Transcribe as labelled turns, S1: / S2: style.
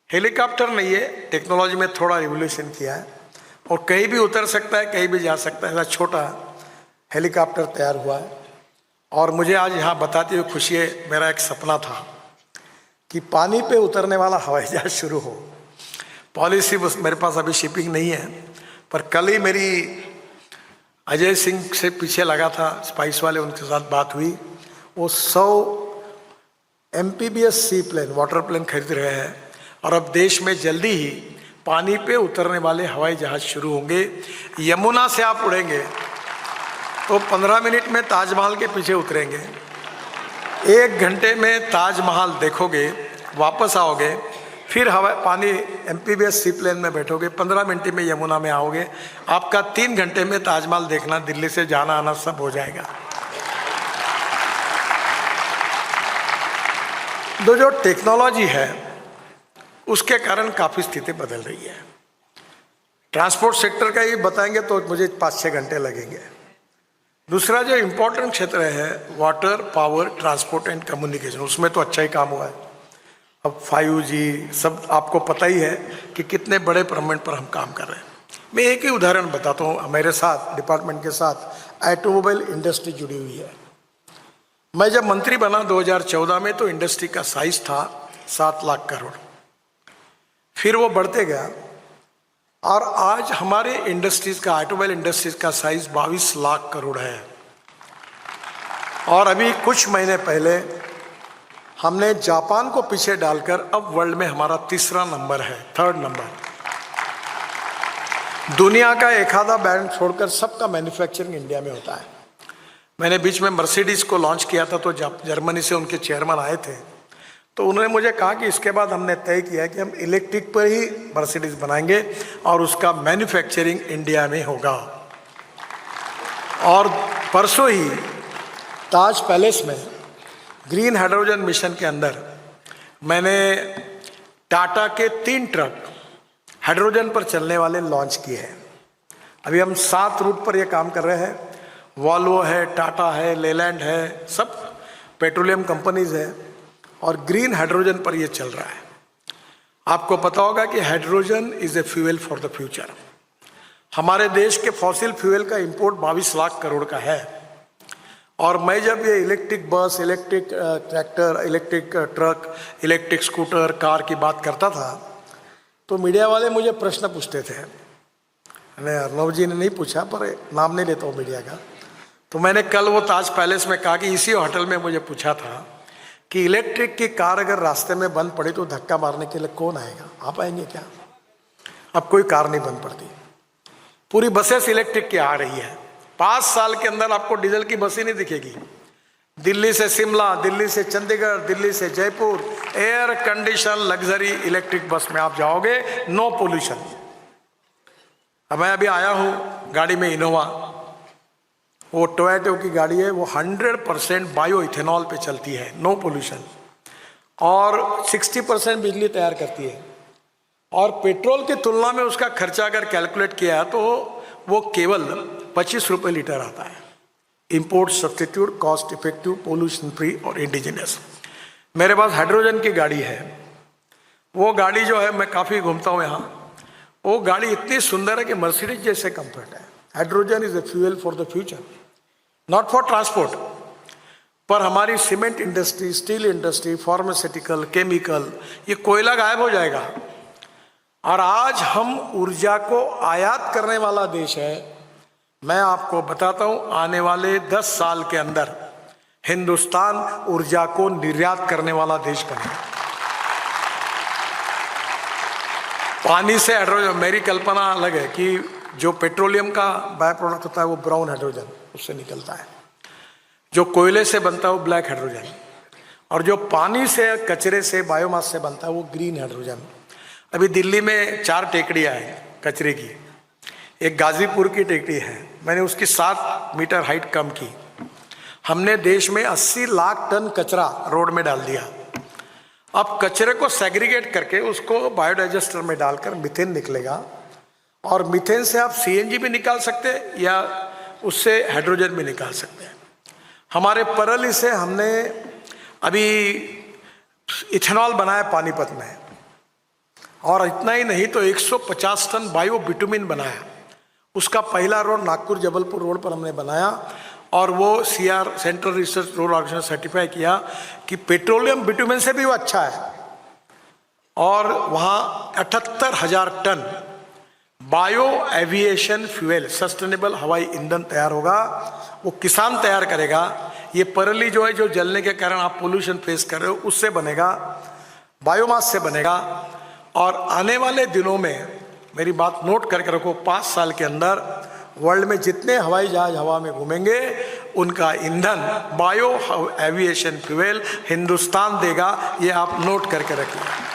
S1: Helicopter नहीं है, technology में थोड़ा रिवोल्यूशन किया है और कहीं भी उतर सकता है, कहीं भी जा सकता है। ऐसा छोटा हेलीकॉप्टर तैयार हुआ है और मुझे आज यहाँ बताते हुए खुशी है, मेरा एक सपना था कि पानी पे उतरने वाला हवाई जहाज शुरू हो। पॉलिसी मेरे पास अभी शिपिंग नहीं है, पर कल ही मेरी अजय सिंह से पीछे लगा था, स्पाइस वाले, उनके साथ बात हुई। वो 100 MPBS सी प्लेन, वाटर प्लेन खरीद रहे हैं और अब देश में जल्दी ही पानी पे उतरने वाले हवाई जहाज शुरू होंगे। यमुना से आप उड़ेंगे तो 15 मिनट में ताजमहल के पीछे उतरेंगे, 1 घंटे में ताजमहल देखोगे, वापस आओगे, फिर हवा पानी MPBS सी प्लेन में बैठोगे, 15 मिनट में यमुना में आओगे। आपका 3 घंटे में ताजमहल देखना, दिल्ली से जाना आना सब हो जाएगा। तो जो टेक्नोलॉजी है उसके कारण काफ़ी स्थिति बदल रही है। ट्रांसपोर्ट सेक्टर का ही बताएंगे तो मुझे 5-6 घंटे लगेंगे। दूसरा जो इम्पोर्टेंट क्षेत्र है water, power, transport and communication, उसमें तो अच्छा ही काम हुआ है। अब 5G सब आपको पता ही है कि कितने बड़े पैमाने पर हम काम कर रहे हैं। मैं एक ही उदाहरण बताता हूँ। मेरे साथ डिपार्टमेंट के साथ ऑटोमोबाइल इंडस्ट्री जुड़ी हुई है। मैं जब मंत्री बना 2014 में तो इंडस्ट्री का साइज था 7 लाख करोड़, फिर वो बढ़ते गया और आज हमारे इंडस्ट्रीज का, ऑटोमोबाइल इंडस्ट्रीज का साइज 22 लाख करोड़ है। और अभी कुछ महीने पहले हमने जापान को पीछे डालकर अब वर्ल्ड में हमारा 3रा नंबर है, 3rd नंबर। दुनिया का एक आधा ब्रांड छोड़कर सबका मैन्युफैक्चरिंग इंडिया में होता है। मैंने बीच में मर्सिडीज को लॉन्च किया था तो जर्मनी से उनके चेयरमैन आए थे, तो उन्होंने मुझे कहा कि इसके बाद हमने तय किया कि हम इलेक्ट्रिक पर ही मर्सिडीज बनाएंगे और उसका मैन्युफैक्चरिंग इंडिया में होगा। और परसों ही ताज पैलेस में ग्रीन हाइड्रोजन मिशन के अंदर मैंने टाटा के 3 ट्रक हाइड्रोजन पर चलने वाले लॉन्च किए हैं। अभी हम 7 रूट पर ये काम कर रहे हैं। वॉल्वो है, टाटा है, लेलैंड है, सब पेट्रोलियम कंपनीज है और ग्रीन हाइड्रोजन पर ये चल रहा है। आपको पता होगा कि hydrogen is a fuel for the future. हमारे देश के फॉसिल फ्यूल का इंपोर्ट 22 लाख करोड़ का है। और मैं जब ये electric bus, electric tractor, electric truck, electric scooter, car की बात करता था तो मीडिया वाले मुझे प्रश्न पूछते थे। मैंने अर्नब जी ने नहीं पूछा, पर नाम नहीं लेता हूँ मीडिया का। तो मैंने कल वो ताज पैलेस में कहा कि इसी होटल में मुझे पूछा था कि इलेक्ट्रिक की कार अगर रास्ते में बंद पड़ी तो धक्का मारने के लिए कौन आएगा? आप आएंगे क्या? अब कोई कार नहीं बंद पड़ती, पूरी बसेस इलेक्ट्रिक की आ रही है। 5 साल के अंदर आपको डीजल की बस ही नहीं दिखेगी। दिल्ली से शिमला, दिल्ली से चंडीगढ़, दिल्ली से Jaipur, air condition luxury electric bus में आप जाओगे, नो पोल्यूशन। अब मैं अभी आया हूँ गाड़ी में, इनोवा, वो टोयोटा की गाड़ी है, वो 100% बायो इथेनॉल पे चलती है, नो पोल्यूशन, और 60% बिजली तैयार करती है। और पेट्रोल की तुलना में उसका खर्चा अगर कैलकुलेट किया तो वो केवल 25 रुपये लीटर आता है। Import substitute, cost effective, pollution free और इंडिजिनस। मेरे पास हाइड्रोजन की गाड़ी है। वो गाड़ी जो है, मैं काफ़ी घूमता हूँ यहाँ, वो गाड़ी इतनी सुंदर है कि मर्सिडीज जैसे कंफर्ट है। Hydrogen is a fuel for the future, not for transport. पर हमारी cement industry, steel industry, pharmaceutical, chemical, ये कोयला गायब हो जाएगा। और आज हम ऊर्जा को आयात करने वाला देश है। मैं आपको बताता हूं, आने वाले 10 साल के अंदर हिंदुस्तान ऊर्जा को निर्यात करने वाला देश बने। पानी से हाइड्रोजन, मेरी कल्पना अलग है कि जो पेट्रोलियम का बाय प्रोडक्ट होता है वो ब्राउन हाइड्रोजन उससे निकलता है, जो कोयले से बनता है वो ब्लैक हाइड्रोजन, और जो पानी से, कचरे से, बायोमास से बनता है वो ग्रीन हाइड्रोजन। अभी दिल्ली में 4 टेकड़ियाँ हैं कचरे की। एक गाजीपुर की टेकड़ी है, मैंने उसकी 7 मीटर हाइट कम की। हमने देश में 80 लाख टन कचरा रोड में डाल दिया। अब कचरे को सेग्रीगेट करके उसको बायोडाइजेस्टर में डालकर मीथेन निकलेगा, और मीथेन से आप CNG भी निकाल सकते हैं या उससे हाइड्रोजन भी निकाल सकते हैं। हमारे परली से हमने अभी इथेनॉल बनाया पानीपत में। और इतना ही नहीं तो 150 टन बायो बिटुमिन बनाया। उसका पहला रोड नागपुर जबलपुर रोड पर हमने बनाया और वो CR central research road organisation certify किया कि पेट्रोलियम बिटुमिन से भी वो अच्छा है। और वहाँ 78,000 ton bio aviation fuel sustainable हवाई ईंधन तैयार होगा। वो किसान तैयार करेगा। ये परली जो है, जो जलने के कारण आप पोल्यूशन फेस कर रहे हो, उससे बनेगा, बायोमास से बनेगा। और आने वाले दिनों में मेरी बात नोट करके रखो, 5 साल के अंदर वर्ल्ड में जितने हवाई जहाज हवा में घूमेंगे उनका ईंधन बायो एविएशन फ्यूल हिंदुस्तान देगा। ये आप नोट करके रखिए।